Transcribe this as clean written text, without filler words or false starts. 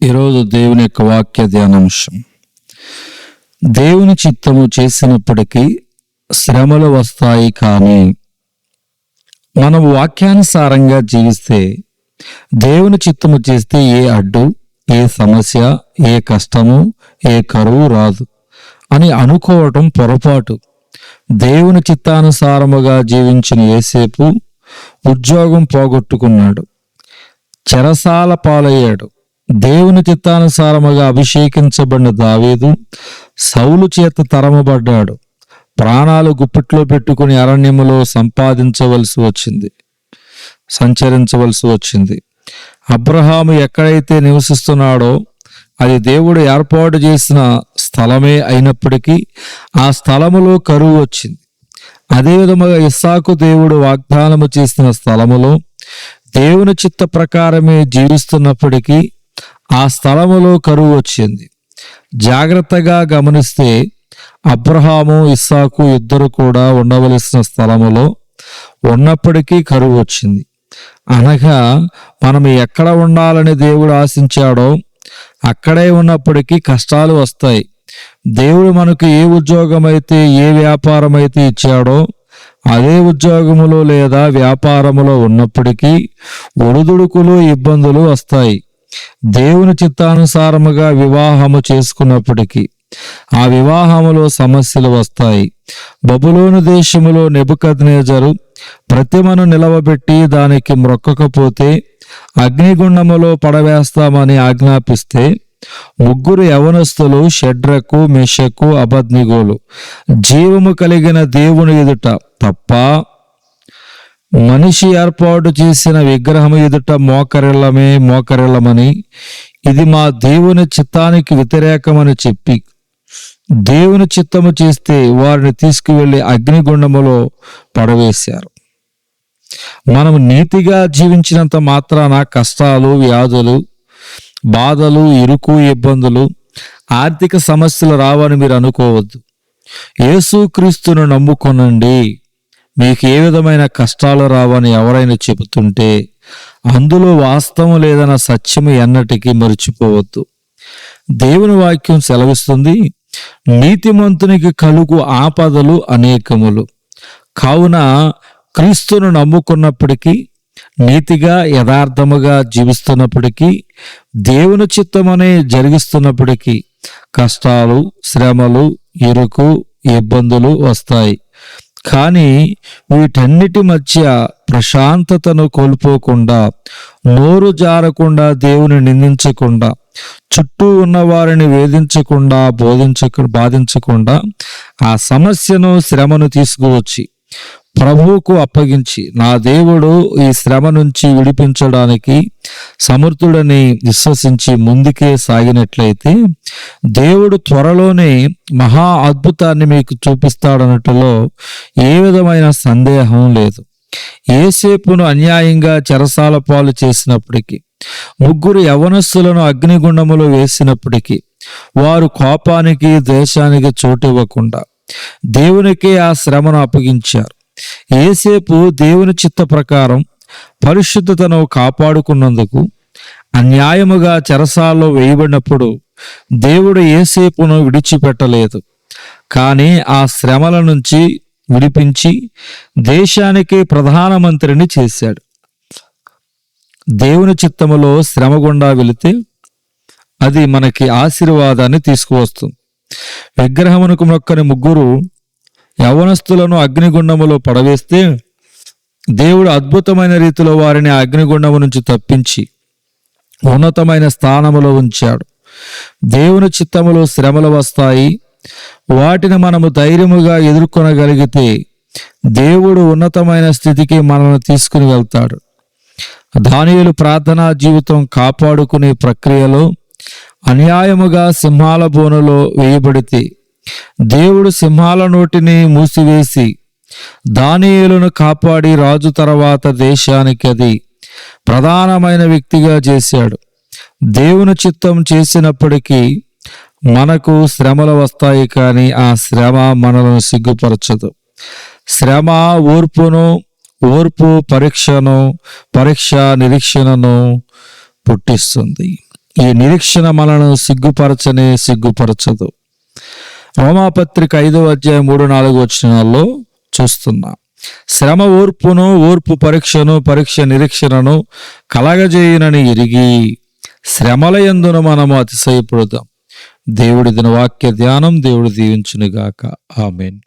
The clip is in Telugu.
ఈరోజు దేవుని యొక్క వాక్య ధ్యానాంశం. దేవుని చిత్తము చేసినప్పటికీ శ్రమలు వస్తాయి, కానీ మనం వాక్యానుసారంగా జీవిస్తే దేవుని చిత్తము చేస్తే ఏ అడ్డు, ఏ సమస్య, ఏ కష్టము, ఏ కరువు రాదు అని అనుకోవటం పొరపాటు. దేవుని చిత్తానుసారముగా జీవించిన యేసేపు ఉద్యోగం పోగొట్టుకున్నాడు, చెరసాల పాలయ్యాడు. దేవుని చిత్తానుసారముగా అభిషేకించబడిన దావీదు సౌలు చేత తరమబడ్డాడు. ప్రాణాలు గుప్పిట్లో పెట్టుకుని అరణ్యములో సంచరించవలసి వచ్చింది. అబ్రహాము ఎక్కడైతే నివసిస్తున్నాడో అది దేవుడు ఏర్పాటు చేసిన స్థలమే అయినప్పటికీ ఆ స్థలములో కరువు వచ్చింది. అదేవిధముగా ఇస్సాకు దేవుడు వాగ్దానము చేసిన స్థలములో దేవుని చిత్త ప్రకారమే జీవిస్తున్నప్పటికీ ఆ స్థలములో కరువు వచ్చింది. జాగ్రత్తగా గమనిస్తే అబ్రహాము, ఇస్సాకు ఇద్దరు కూడా ఉండవలసిన స్థలములో ఉన్నప్పటికీ కరువు వచ్చింది. అనగా మనం ఎక్కడ ఉండాలని దేవుడు ఆశించాడో అక్కడే ఉన్నప్పటికీ కష్టాలు వస్తాయి. దేవుడు మనకు ఏ ఉద్యోగం అయితే, ఏ వ్యాపారం అయితే ఇచ్చాడో అదే ఉద్యోగములో లేదా వ్యాపారములో ఉన్నప్పటికీ ఒడిదుడుకులు, ఇబ్బందులు వస్తాయి. దేవుని చిత్తానుసారముగా వివాహము చేసుకున్నప్పటికీ ఆ వివాహములో సమస్యలు వస్తాయి. బబులోను దేశములో నెబుకద్నెజరు ప్రతిమను నిలవబెట్టి దానికి మ్రొక్కకపోతే అగ్నిగుండములో పడవేస్తామని ఆజ్ఞాపిస్తే ముగ్గురు యవనస్తులు షడ్రకు, మెషకు, అబద్నిగోలు జీవము కలిగిన దేవుని ఎదుట తప్ప మనిషి ఏర్పాటు చేసిన విగ్రహం ఎదుట మోకరిల్లమని, ఇది మా దేవుని చిత్తానికి వ్యతిరేకమని చెప్పి దేవుని చిత్తము చేస్తే వారిని తీసుకువెళ్ళి అగ్నిగుండములో పడవేశారు. మనం నీతిగా జీవించినంత మాత్రాన కష్టాలు, వ్యాధులు, బాధలు, ఇరుకు, ఇబ్బందులు, ఆర్థిక సమస్యలు రావని మీరు అనుకోవద్దు. యేసుక్రీస్తును నమ్ముకొనండి, మీకు ఏ విధమైన కష్టాలు రావని ఎవరైనా చెబుతుంటే అందులో వాస్తవం లేదన్న సత్యము ఎన్నటికీ మర్చిపోవద్దు. దేవుని వాక్యం సెలవిస్తుంది, నీతిమంతునికి కలుగు ఆపదలు అనేకములు. కావున క్రీస్తును నమ్ముకున్నప్పటికీ, నీతిగా యథార్థముగా జీవిస్తున్నప్పటికీ, దేవుని చిత్తమనే జరిగిస్తున్నప్పటికీ కష్టాలు, శ్రమలు, ఇరుకు, ఇబ్బందులు వస్తాయి. కానీ వీటన్నిటి మధ్య ప్రశాంతతను కోల్పోకుండా, నోరు జారకుండా, దేవుని నిందించకుండా, చుట్టూ ఉన్న వారిని వేధించకుండా, బాధించకుండా ఆ సమస్యను, శ్రమను తీసుకువచ్చి ప్రభువుకు అప్పగించి, నా దేవుడు ఈ శ్రమ నుంచి విడిపించడానికి సమర్థుడని విశ్వసించి ముందుకే సాగినట్లయితే దేవుడు త్వరలోనే మహా అద్భుతాన్ని మీకు చూపిస్తాడన్నట్టులో ఏ విధమైన సందేహం లేదు. యేసేపును అన్యాయంగా చెరసాల పాలు చేసినప్పటికీ, ముగ్గురు యవనస్తులను అగ్నిగుండములో వేసినప్పటికీ వారు కోపానికి, ద్వేషానికి చోటివ్వకుండా దేవునికే ఆ శ్రమను అప్పగించారు. యేసేపు దేవుని చిత్త ప్రకారం పరిశుద్ధతను కాపాడుకున్నందుకు అన్యాయముగా చెరసాల్లో వేయబడినప్పుడు దేవుడు యేసేపును విడిచిపెట్టలేదు, కానీ ఆ శ్రమల నుంచి విడిపించి దేశానికి ప్రధానమంత్రిని చేశాడు. దేవుని చిత్తములో శ్రమ గుండా వెళితే అది మనకి ఆశీర్వాదాన్ని తీసుకువస్తుంది. విగ్రహమునకు మొక్కని ముగ్గురు యవనస్తులను అగ్నిగుండములో పడవేస్తే దేవుడు అద్భుతమైన రీతిలో వారిని అగ్నిగుండము నుంచి తప్పించి ఉన్నతమైన స్థానములో ఉంచాడు. దేవుని చిత్తములో శ్రమలు వస్తాయి. వాటిని మనము ధైర్యముగా ఎదుర్కొనగలిగితే దేవుడు ఉన్నతమైన స్థితికి మనల్ని తీసుకుని వెళ్తాడు. దానియేలు ప్రార్థనా జీవితం కాపాడుకునే ప్రక్రియలో అన్యాయముగా సింహాల బోనులో వేయబడితే దేవుడు సింహాల నోటిని మూసివేసి దానియేలును కాపాడి రాజు తర్వాత దేశానికి అది ప్రధానమైన వ్యక్తిగా చేశాడు. దేవుని చిత్తం చేసినప్పటికీ మనకు శ్రమలు వస్తాయి, కానీ ఆ శ్రమ మనలను సిగ్గుపరచదు. శ్రమ ఓర్పు పరీక్ష నిరీక్షణను పుట్టిస్తుంది. ఈ నిరీక్షణ మనను సిగ్గుపరచదు. రోమాపత్రిక 5వ అధ్యాయం 3-4 వచనాల్లో చూస్తున్నాం. శ్రమ ఓర్పును, ఓర్పు పరీక్షను, పరీక్ష నిరీక్షణను కలగజేయునని ఎరిగి శ్రమల యందున మనము అతిశయపడదాం. దేవుడి దిన వాక్య ధ్యానం దేవుడు దీవించునుగాక. ఆమేన్.